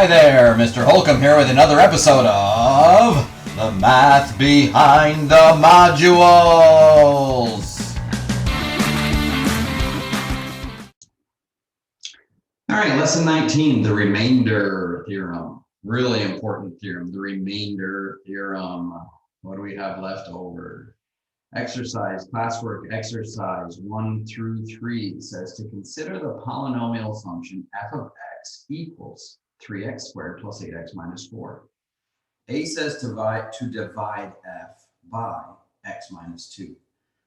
Hi there, Mr. Holcomb here with another episode of The Math Behind the Modules. All right, lesson 19, the remainder theorem. Really important theorem, the remainder theorem. What do we have left over? Exercise, classwork exercise 1 through 3 says to consider the polynomial function f of x equals 3x squared plus 8x minus 4. A says to divide f by x minus 2.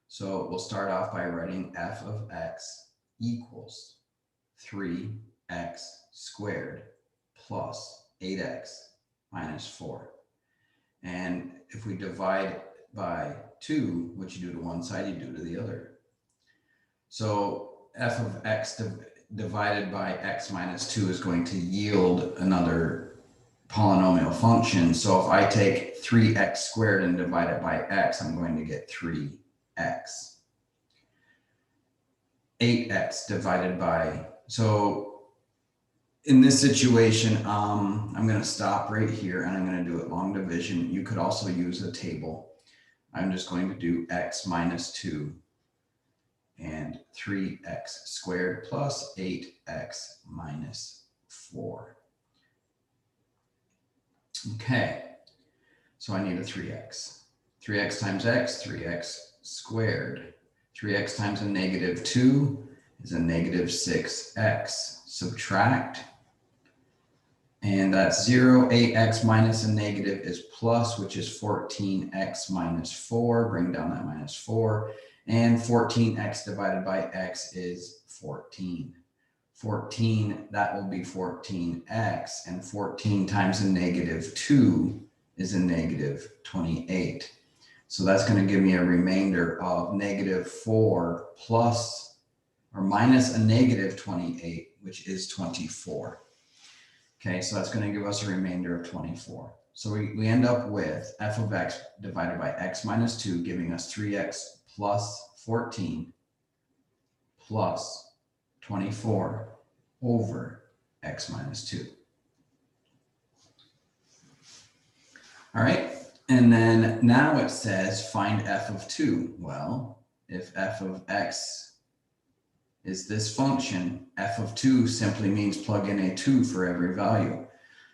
So we'll start off by writing f of x equals 3x squared plus 8x minus 4. And if we divide by 2, what you do to one side, you do to the other. So f of x divided by x minus 2 is going to yield another polynomial function. So if I take 3x squared and divide it by x, I'm going to get 3x. 8x divided by, so in this situation, I'm going to stop right here and I'm going to do it long division. You could also use a table. I'm just going to do x minus 2 and 3x squared plus 8x minus 4. Okay, so I need a 3x. 3x times x, 3x squared. 3x times a negative 2 is a negative 6x. Subtract, and that's 0. 8x minus a negative is plus, which is 14x minus 4. Bring down that minus 4. And 14x divided by x is 14. 14, that will be 14x. And 14 times a negative 2 is a negative 28. So that's going to give me a remainder of negative 4 plus or minus a negative 28, which is 24. Okay, so that's going to give us a remainder of 24. So we end up with f of x divided by x minus 2, giving us 3x plus 14 plus 24 over x minus 2. All right, and then now it says find f of 2. Well, if f of x is this function, f of 2 simply means plug in a 2 for every value.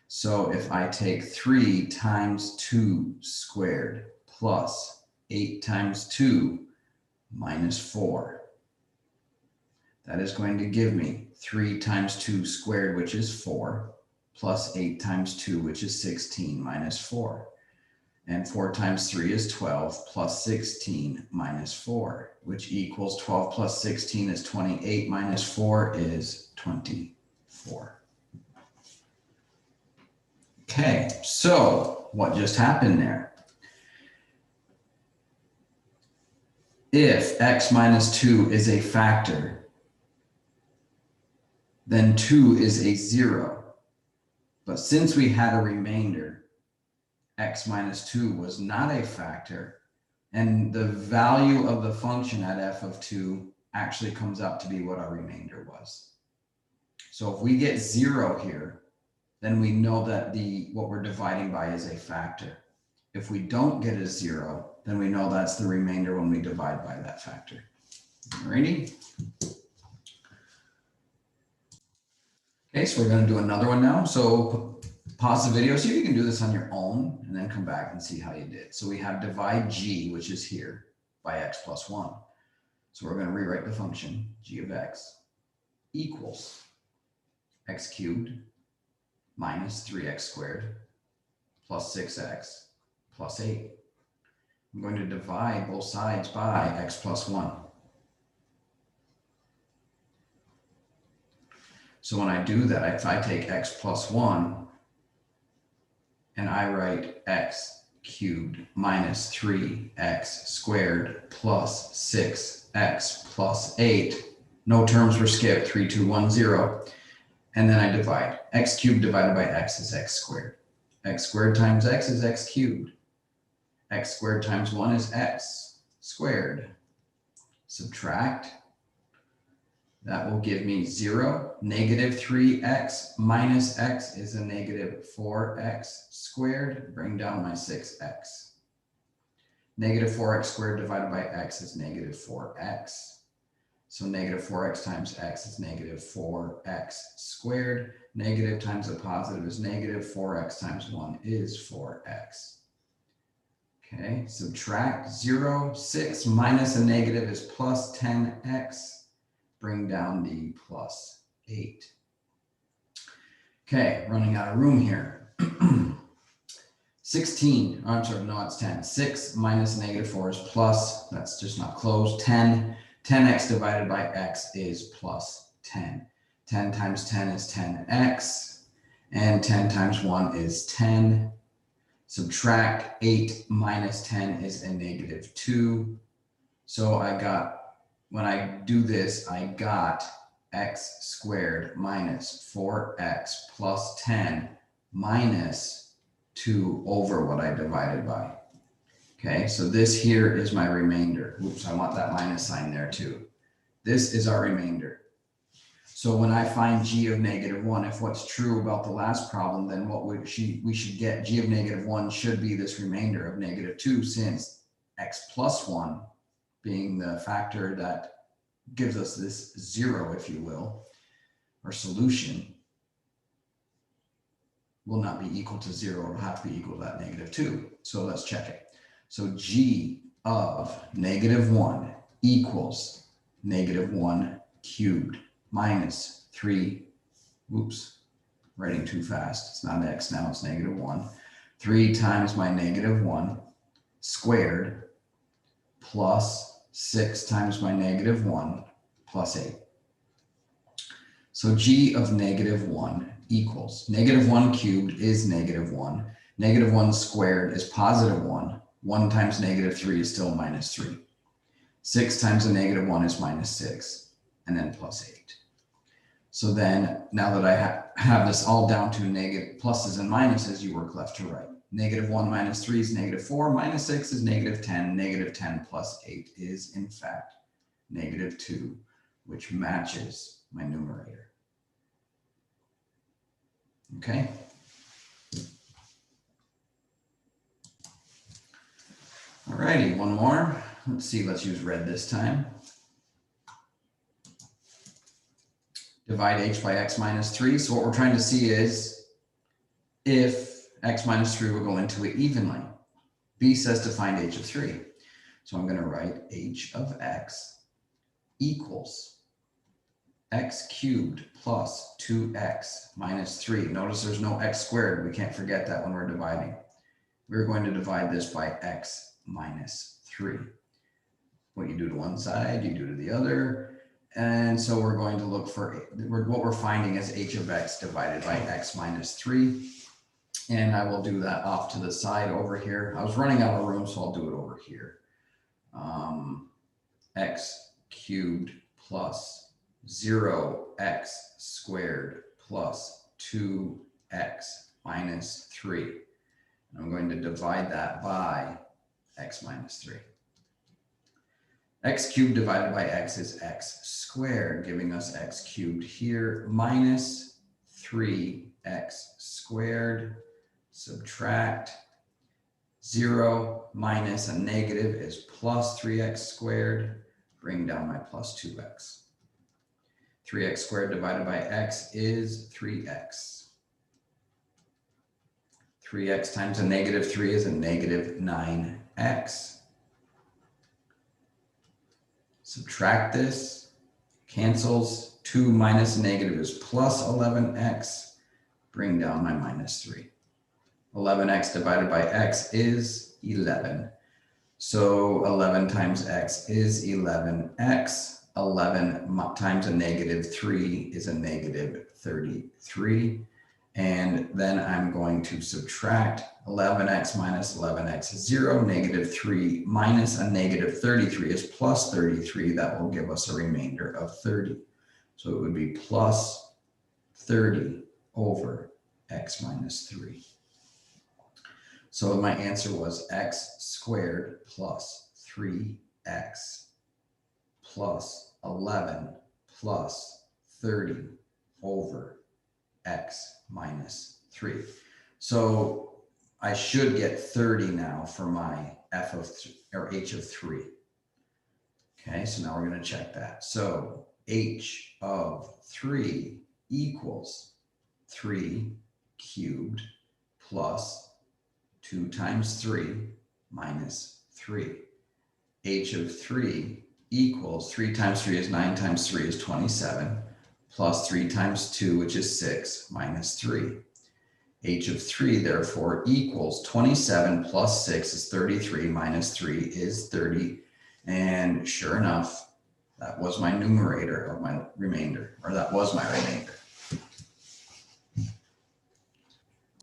So if I take 3 times 2 squared plus 8 times 2 minus 4, that is going to give me 3 times 2 squared, which is 4, plus 8 times 2, which is 16, minus 4. And 4 times 3 is 12, plus 16 minus 4, which equals 12 plus 16 is 28, minus 4 is 24. Okay, so what just happened there? If x minus 2 is a factor, then 2 is a 0. But since we had a remainder, x minus 2 was not a factor, and the value of the function at f of 2 actually comes out to be what our remainder was. So if we get 0 here, then we know that what we're dividing by is a factor. If we don't get a 0, then we know that's the remainder when we divide by that factor. Alrighty? Okay, so we're going to do another one now. So pause the video, see if you can do this on your own, and then come back and see how you did. So we have divide g, which is here, by x plus 1. So we're going to rewrite the function g of x equals x cubed minus 3x squared plus 6x plus 8. I'm going to divide both sides by x plus 1. So when I do that, if I take x plus 1 and I write x cubed minus 3x squared plus 6x plus 8, no terms were skipped, 3, 2, 1, 0. And then I divide. X cubed divided by x is x squared. X squared times x is x cubed. X squared times 1 is x squared. Subtract. That will give me 0. Negative 3x minus x is a negative 4x squared. Bring down my 6x. Negative 4x squared divided by x is negative 4x. So negative 4x times x is negative 4x squared. Negative times a positive is negative. 4x times 1 is 4x. Okay, subtract 0. 6 minus a negative is plus 10x. Bring down the plus 8. Okay, running out of room here. 16, oh, I'm sorry, no, it's 10. 6 minus negative 4 is plus, that's just not closed. 10, 10x divided by x is plus 10. 10 times 10 is 10x, and 10 times 1 is 10. Subtract 8 minus 10 is a negative 2. So I got, when I do this, I got x squared minus 4x plus 10 minus 2 over what I divided by. Okay, so this here is my remainder. Oops, I want that minus sign there too. This is our remainder. So when I find g of negative 1, if what's true about the last problem, then what we should get, g of negative 1 should be this remainder of negative 2, since x plus 1 being the factor that gives us this 0, if you will, or solution, will not be equal to 0. It'll have to be equal to that negative 2. So let's check it. So g of negative 1 equals negative 1 cubed minus 3, oops, writing too fast. It's not x now, it's negative 1. 3 times my negative 1 squared plus 6 times my negative 1 plus 8. So g of negative 1 equals negative 1 cubed is negative 1. Negative 1 squared is positive 1. 1 times negative 3 is still minus 3. 6 times a negative 1 is minus 6, and then plus 8. So then, now that I have this all down to negative pluses and minuses, you work left to right. Negative 1 minus 3 is negative 4, minus 6 is negative 10, negative 10 plus 8 is, in fact, negative 2, which matches my numerator. Okay? Alrighty, one more. Let's see, let's use red this time. Divide h by x minus 3. So what we're trying to see is if x minus 3 will go into it evenly. B says to find h of 3. So I'm going to write h of x equals x cubed plus 2x minus 3. Notice there's no x squared. We can't forget that when we're dividing. We're going to divide this by x minus 3. What you do to one side, you do to the other. And so we're going to look for, what we're finding is h of x divided by x minus 3. And I will do that off to the side over here. I was running out of room, so I'll do it over here. X cubed plus 0x squared plus 2x minus 3. And I'm going to divide that by x minus 3. X cubed divided by x is x squared, giving us x cubed here, minus 3x squared. Subtract 0 minus a negative is plus 3x squared. Bring down my plus 2x. 3x squared divided by x is 3x. 3x times a negative 3 is a negative 9x. Subtract this, cancels. 2 minus a negative is plus 11x. Bring down my minus 3. 11x divided by x is 11. So 11 times x is 11x. 11 times a negative 3 is a negative 33. And then I'm going to subtract 11x minus 11x is 0. Negative 3 minus a negative 33 is plus 33. That will give us a remainder of 30. So it would be plus 30 over x minus 3. So my answer was x squared plus 3x plus 11 plus 30 over x minus 3. So I should get 30 now for my f of or h of 3. Okay, so now we're going to check that. So h of 3 equals 3 cubed plus 2 times 3 minus 3. H of 3 equals 3 times 3 is 9 times 3 is 27 plus 3 times 2, which is 6, minus 3. H of 3 therefore equals 27 plus 6 is 33 minus 3 is 30. And sure enough, that was my numerator of my remainder, or that was my remainder.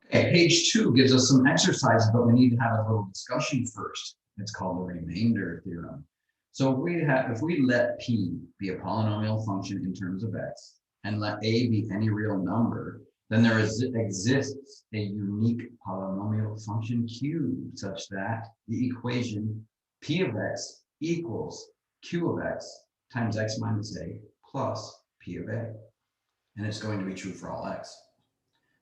Okay, page 2 gives us some exercises, but we need to have a little discussion first. It's called the remainder theorem. So if we let p be a polynomial function in terms of x, and let a be any real number, then there exists a unique polynomial function q such that the equation p of x equals q of x times x minus a plus p of a. And it's going to be true for all x.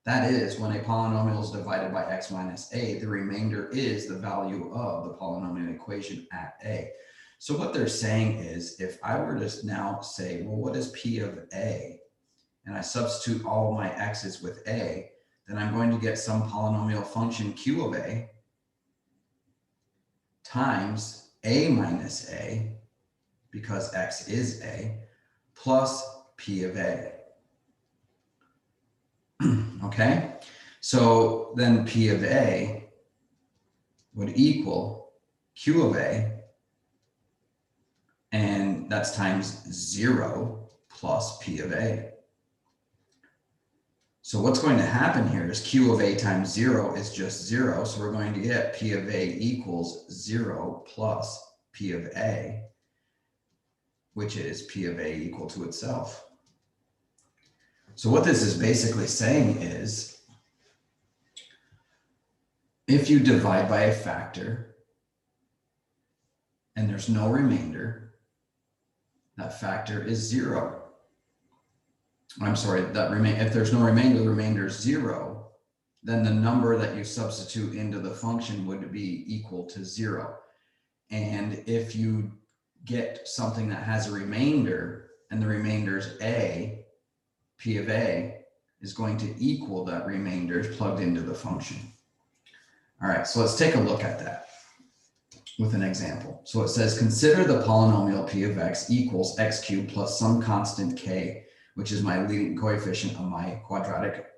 That is, when a polynomial is divided by x minus a, the remainder is the value of the polynomial equation at a. So what they're saying is, if I were to now say, well, what is p of a? And I substitute all my x's with a, then I'm going to get some polynomial function q of a times a minus a, because x is a, plus p of a. Okay, so then p of a would equal q of a, and that's times 0 plus p of a. So what's going to happen here is q of a times 0 is just 0, so we're going to get p of a equals 0 plus p of a, which is p of a equal to itself. So what this is basically saying is, if you divide by a factor and there's no remainder, that factor is 0. I'm sorry, if there's no remainder, the remainder is 0, then the number that you substitute into the function would be equal to 0. And if you get something that has a remainder and the remainder is a, p of a is going to equal that remainder plugged into the function. All right, so let's take a look at that with an example. So it says, consider the polynomial p of x equals x cubed plus some constant k, which is my leading coefficient of my quadratic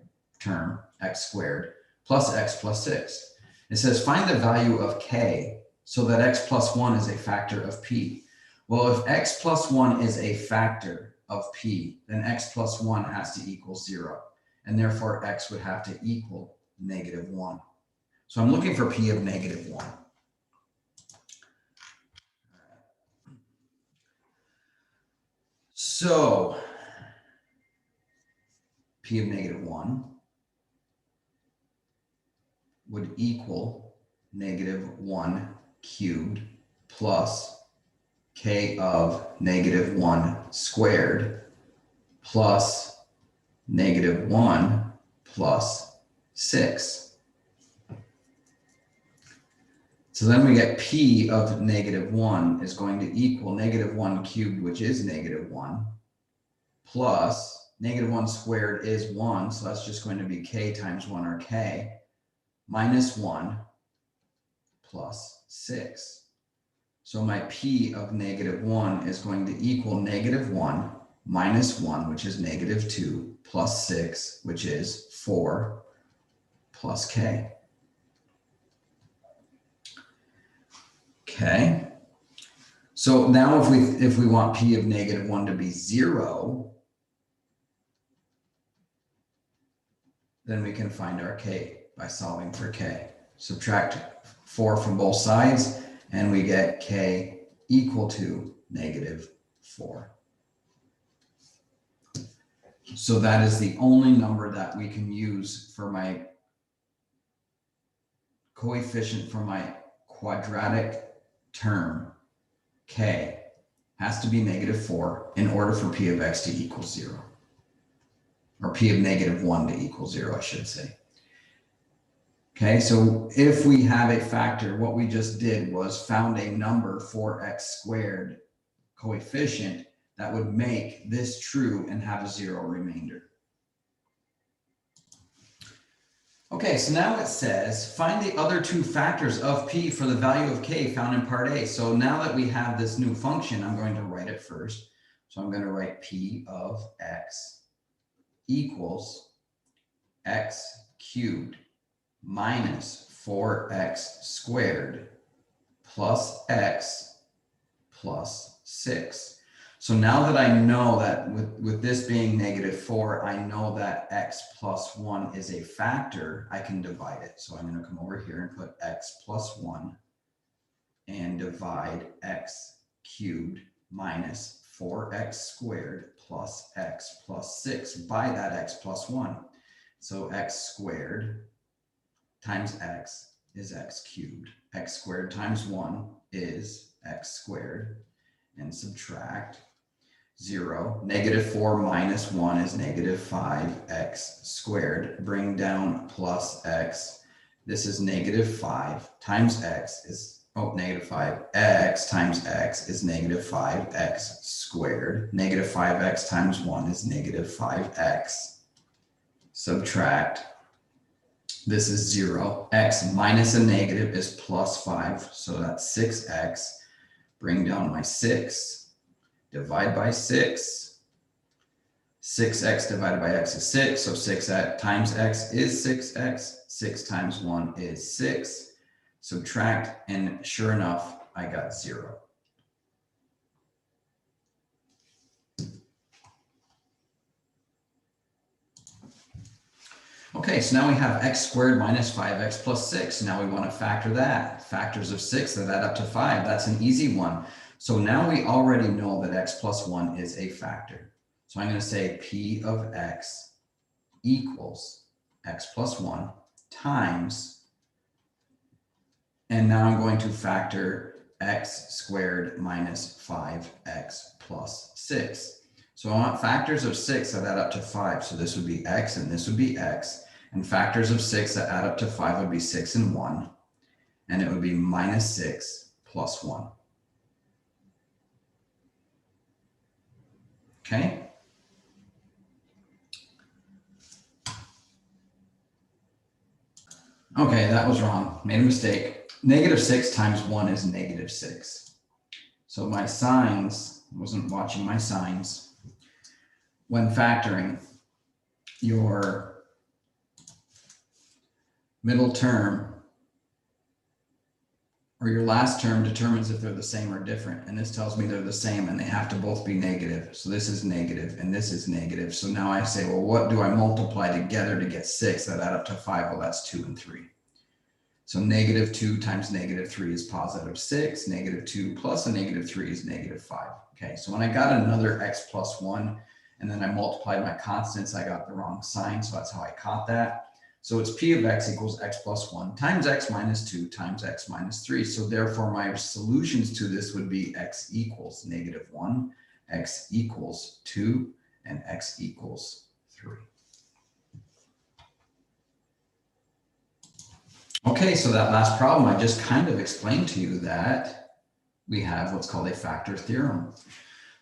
term, x squared, plus x plus 6. It says, find the value of k so that x plus 1 is a factor of p. Well, if x plus 1 is a factor of p, then x plus 1 has to equal 0. And therefore, x would have to equal -1. So I'm looking for p of -1. So p of -1 would equal -1 cubed plus k of -1 squared plus -1 plus 6. So then we get p of -1 is going to equal -1 cubed, which is -1, plus -1 squared is 1, so that's just going to be k times 1, or k, minus 1 plus 6. So my p of -1 is going to equal -1 minus 1, which is -2, plus 6, which is 4, plus k. Okay, so now if we want p of -1 to be 0, then we can find our k by solving for k. Subtract 4 from both sides, and we get k equal to -4. So that is the only number that we can use for my coefficient for my quadratic term, k, has to be -4 in order for p of x to equal 0. Or p of -1 to equal 0, I should say. Okay, so if we have a factor, what we just did was found a number for x squared coefficient that would make this true and have a 0 remainder. Okay, so now it says, find the other two factors of p for the value of k found in part A. So now that we have this new function, I'm going to write it first. So I'm going to write p of x equals x cubed minus 4x squared plus x plus 6. So now that I know that with this being -4, I know that x plus 1 is a factor, I can divide it. So I'm going to come over here and put x plus 1 and divide x cubed minus 4x squared plus x plus 6 by that x plus 1. So x squared times x is x cubed. X squared times 1 is x squared. And subtract 0. -4 minus 1 is -5x squared. Bring down plus x. This is -5 times x is, -5. X times x is -5x squared. -5x times 1 is -5x. Subtract. This is 0. X minus a negative is plus 5. So that's 6x. Bring down my 6. Divide by 6. 6x divided by x is 6. So 6 times x is 6x. 6 times 1 is 6. Subtract, and sure enough, I got 0. Okay, so now we have x squared minus 5x plus 6. Now we want to factor that. Factors of 6 that add up to 5. That's an easy one. So now we already know that x plus 1 is a factor. So I'm going to say p of x equals x plus 1 times, and now I'm going to factor x squared minus 5x plus 6. So I want factors of 6 that add up to 5. So this would be x and this would be x. And factors of 6 that add up to 5 would be 6 and 1. And it would be minus 6 plus 1. Okay. Okay, that was wrong. Made a mistake. -6 times 1 is -6. So my signs, wasn't watching my signs. When factoring, your middle term or your last term determines if they're the same or different. And this tells me they're the same and they have to both be negative. So this is negative and this is negative. So now I say, well, what do I multiply together to get 6 that add up to 5? Well, that's 2 and 3. So -2 times -3 is positive 6. -2 plus a -3 is -5. Okay, so when I got another x plus 1 and then I multiplied my constants, I got the wrong sign. So that's how I caught that. So it's p of x equals x plus 1 times x minus 2 times x minus 3. So therefore, my solutions to this would be x equals -1, x equals 2, and x equals 3. Okay, so that last problem, I just kind of explained to you that we have what's called a factor theorem.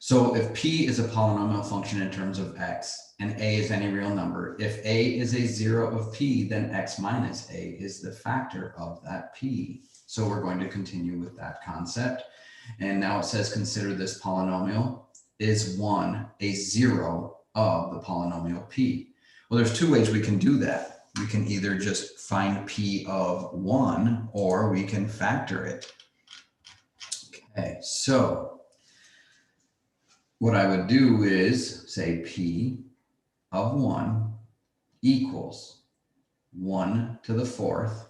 So if p is a polynomial function in terms of x and a is any real number, if a is a 0 of p, then x minus a is the factor of that p. So we're going to continue with that concept. And now it says, consider this polynomial. Is 1 a 0 of the polynomial p? Well, there's two ways we can do that. We can either just find p of 1 or we can factor it. Okay, so what I would do is say p of 1 equals 1 to the 4th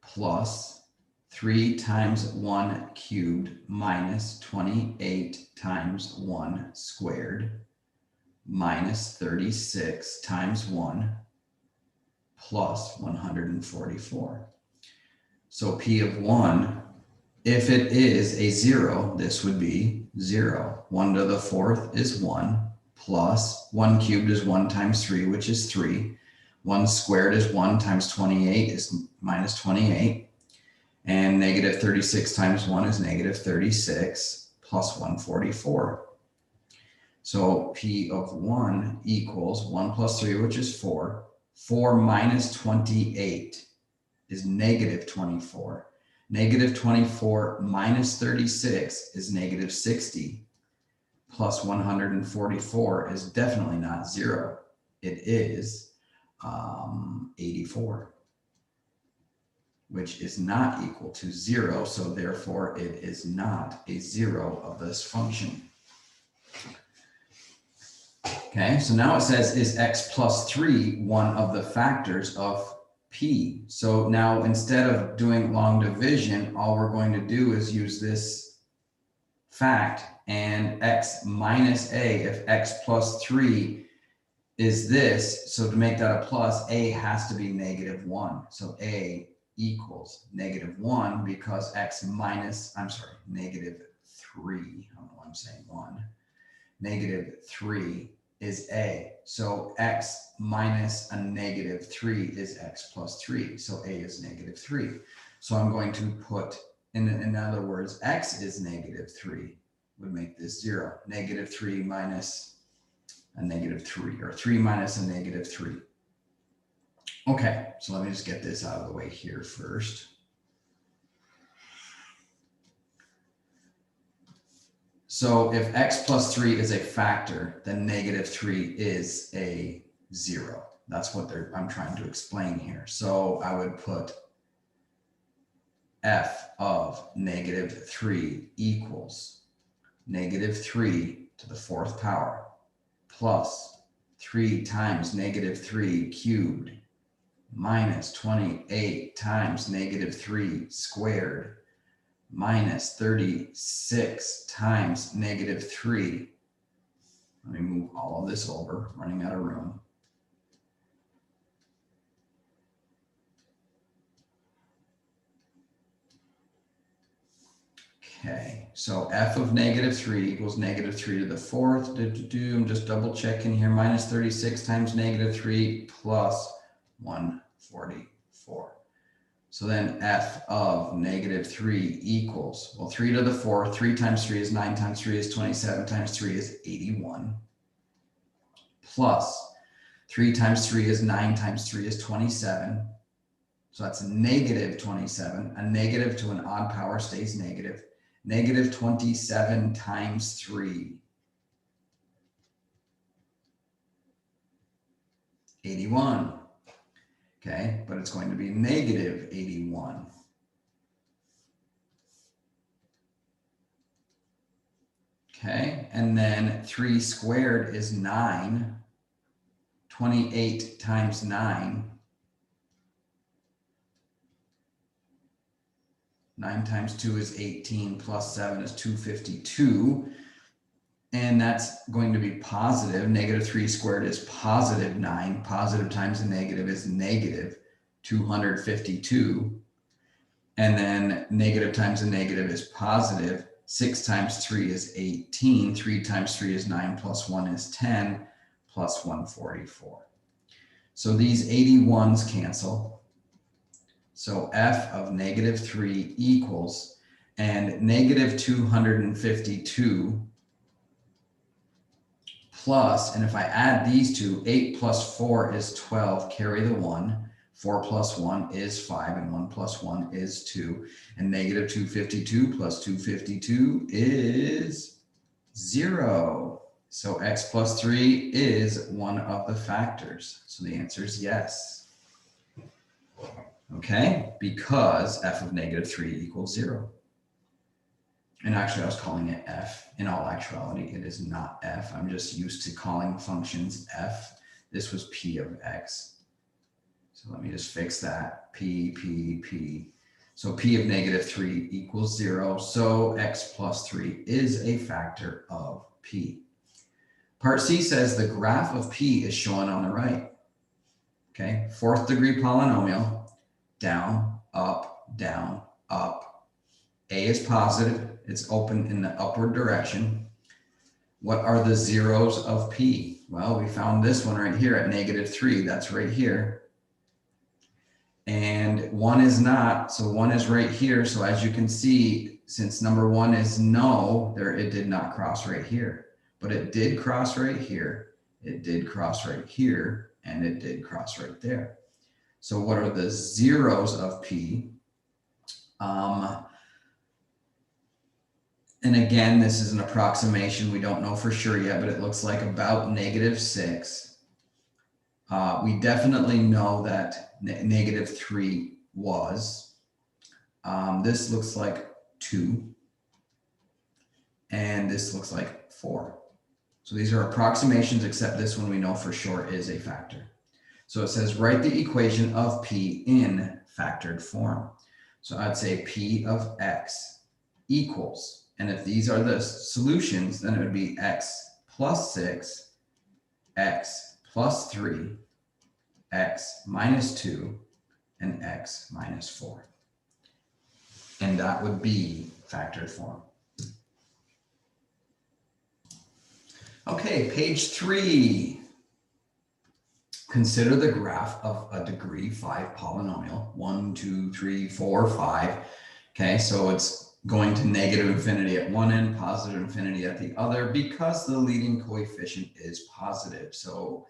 plus 3 times 1 cubed minus 28 times 1 squared minus 36 times 1 plus 144. So p of 1 If it is a 0, this would be 0. 1 to the 4th is 1, plus 1 cubed is 1 times 3, which is 3. 1 squared is 1 times 28 is minus 28. And negative 36 times 1 is negative 36, plus 144. So P of 1 equals 1 plus 3, which is 4. 4 minus 28 is negative 24. Negative 24 minus 36 is negative 60. Plus 144 is definitely not 0. It is 84, which is not equal to 0. So therefore, it is not a 0 of this function. Okay, so now it says, is x plus 3 one of the factors of P? So now instead of doing long division, all we're going to do is use this fact, and x minus a, if x plus 3 is this, so to make that a plus, a has to be negative 1. So a equals negative 1 because x minus, negative 3. I don't know why I'm saying 1. Negative 3 is a. So x minus a negative 3 is x plus 3. So a is negative 3. So I'm going to put, in other words, x is negative 3 would make this 0. Negative 3 minus a negative 3, or 3 minus a negative 3. Okay, so let me just get this out of the way here first. So if x plus 3 is a factor, then negative 3 is a 0. That's what I'm trying to explain here. So I would put f of negative 3 equals negative 3 to the 4th power plus 3 times negative 3 cubed minus 28 times negative 3 squared minus 36 times negative 3. Let me move all of this over, running out of room. Okay, so f of negative 3 equals negative 3 to the 4th. I'm just double checking here. Minus 36 times negative 3 plus 144. So then f of negative 3 equals, well, 3 to the 4th, 3 times 3 is 9 times 3 is 27 times 3 is 81. Plus 3 times 3 is 9 times 3 is 27. So that's negative 27. A negative to an odd power stays negative. Negative 27 times 3. 81. Okay, but it's going to be negative 81. Okay, and then 3 squared is 9. 28 times 9. 9 times 2 is 18, plus 7 is 252. And that's going to be positive. Negative 3 squared is positive 9. Positive times a negative is negative 252. And then negative times a negative is positive. 6 times 3 is 18. 3 times 3 is 9, plus 1 is 10, plus 144. So these 81s cancel. So f of negative 3 equals, and negative 252 plus, and if I add these two, 8 plus 4 is 12, carry the 1. 4 plus 1 is 5, and 1 plus 1 is 2. And negative 252 plus 252 is 0. So x plus 3 is one of the factors. So the answer is yes. Okay, because f of negative 3 equals 0. And actually, I was calling it f. In all actuality, it is not f. I'm just used to calling functions f. This was p of x. So let me just fix that. P. So p of negative 3 equals 0. So x plus 3 is a factor of p. Part C says the graph of p is shown on the right. Okay, 4th degree polynomial. Down, up, A is positive. It's open in the upward direction. What are the zeros of P? Well, we found this one right here at -3. That's right here. And 1 is not, so 1 is right here. So as you can see, since number 1 is no, it did not cross right here. But it did cross right here. It did cross right here. And it did cross right there. So what are the zeros of P? And again, this is an approximation. We don't know for sure yet, but it looks like about -6. We definitely know that -3 was. This looks like 2. And this looks like 4. So these are approximations, except this one we know for sure is a factor. So it says write the equation of P in factored form. So I'd say P of x equals, and if these are the solutions, then it would be x plus 6, x plus 3, x minus 2, and x minus 4. And that would be factored form. Okay, page 3. Consider the graph of a degree 5 polynomial. 1, 2, 3, 4, 5. Okay, so it's going to negative infinity at one end, positive infinity at the other, because the leading coefficient is positive. So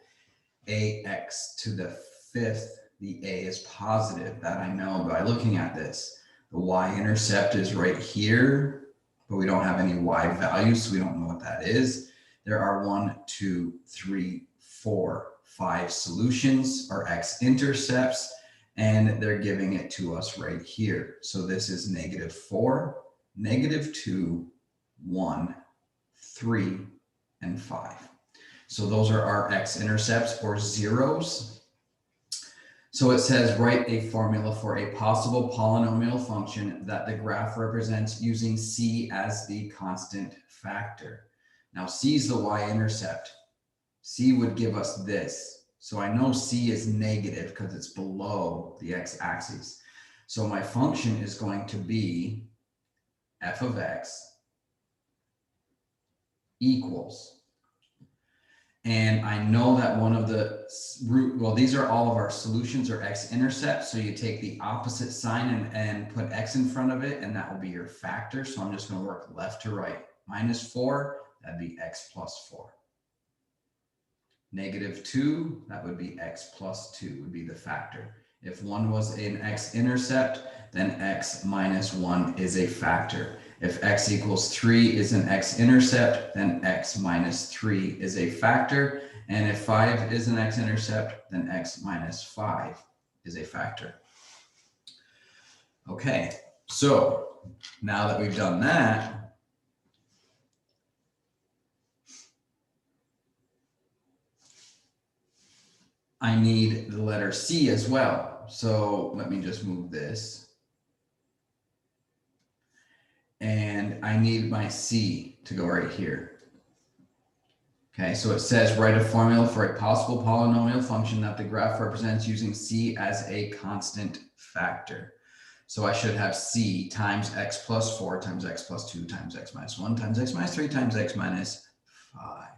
ax to the 5th, the a is positive. That I know by looking at this. The y-intercept is right here, but we don't have any y values, so we don't know what that is. There are 1, 2, 3, 4, 5 solutions or x-intercepts, and they're giving it to us right here. So this is -4, -2, 1, 3, and 5. So those are our x-intercepts or zeros. So it says write a formula for a possible polynomial function that the graph represents using c as the constant factor. Now c is the y-intercept. C would give us this. So I know C is negative because it's below the x-axis. So my function is going to be f of x equals. And I know that one of the root, well, these are all of our solutions or x-intercepts. So you take the opposite sign and put x in front of it, and that will be your factor. So I'm just going to work left to right. -4, that'd be x plus 4. -2, that would be x plus 2 would be the factor. If 1 was an x-intercept, then x minus 1 is a factor. If x equals 3 is an x-intercept, then x minus 3 is a factor. And if 5 is an x-intercept, then x minus 5 is a factor. Okay, so now that we've done that, I need the letter C as well. So let me just move this. And I need my C to go right here. Okay, so it says write a formula for a possible polynomial function that the graph represents using C as a constant factor. So I should have C times x plus 4 times x plus 2 times x minus 1 times x minus 3 times x minus 5.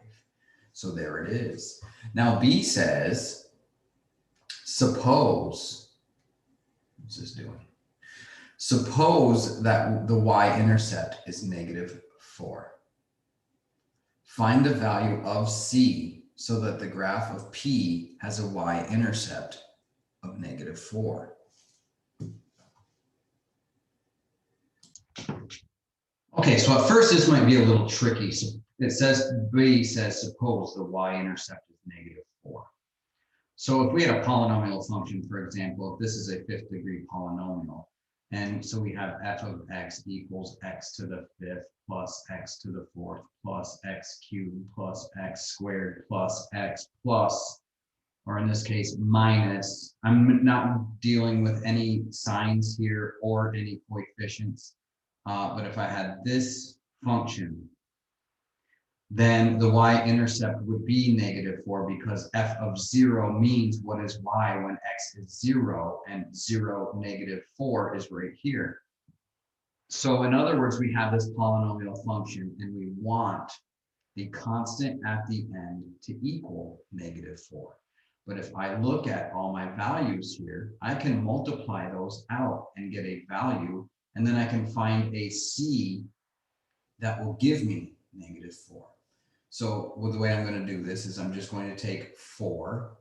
So there it is. Now B says, suppose, what's this doing? Suppose that the y-intercept is -4. Find the value of C so that the graph of P has a y-intercept of -4. Okay, so at first this might be a little tricky. So it says, B says, suppose the y-intercept is -4. So if we had a polynomial function, for example, if this is a 5th degree polynomial, and so we have f of x equals x to the 5th plus x to the 4th plus x cubed plus x squared plus x plus, or in this case, minus. I'm not dealing with any signs here or any coefficients, but if I had this function, then the y-intercept would be -4 because f of 0 means what is y when x is 0, and 0, -4 is right here. So in other words, we have this polynomial function and we want the constant at the end to equal -4. But if I look at all my values here, I can multiply those out and get a value, and then I can find a c that will give me -4. So the way I'm going to do this is I'm just going to take 4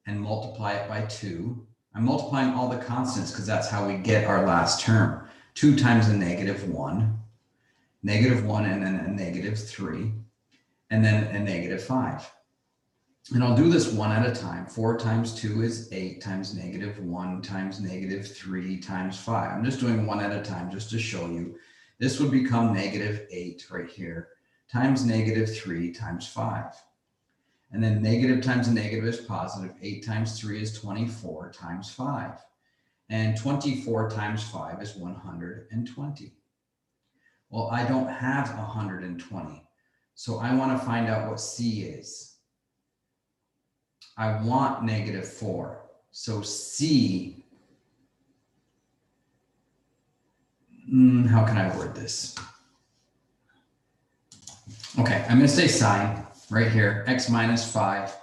and multiply it by 2. I'm multiplying all the constants because that's how we get our last term. 2 times a -1, -1 and then a -3, and then a -5. And I'll do this one at a time. 4 times 2 is 8 times -1 times -3 times 5. I'm just doing one at a time just to show you. This would become -8 right here times -3 times 5. And then negative times a negative is positive. 8 times 3 is 24 times 5. And 24 times 5 is 120. Well, I don't have 120. So I want to find out what c is. I want -4. So c, how can I word this? Okay, I'm going to say sine right here, x minus 5.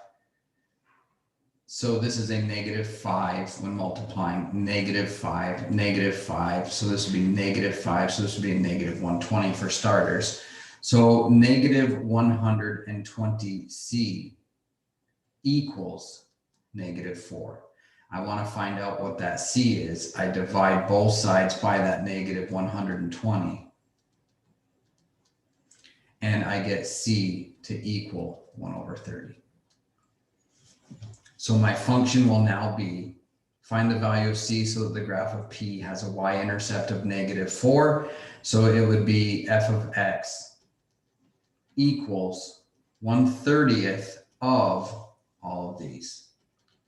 So this is a -5 when multiplying -5, -5. So this would be -5. So this would be a -120 for starters. So -120c equals -4. I want to find out what that c is. I divide both sides by that -120. And I get c to equal 1/30. So my function will now be, find the value of c so that the graph of p has a y-intercept of -4. So it would be f of x equals 1/30 of all of these.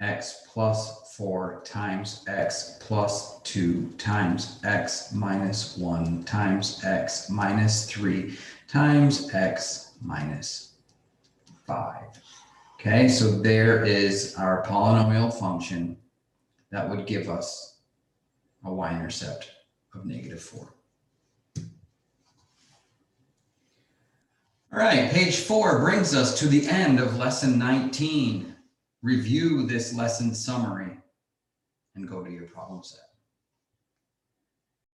X plus 4 times x plus 2 times x minus 1 times x minus 3 times x minus 5. Okay, so there is our polynomial function that would give us a y-intercept of -4. All right, page 4 brings us to the end of lesson 19. Review this lesson summary and go to your problem set.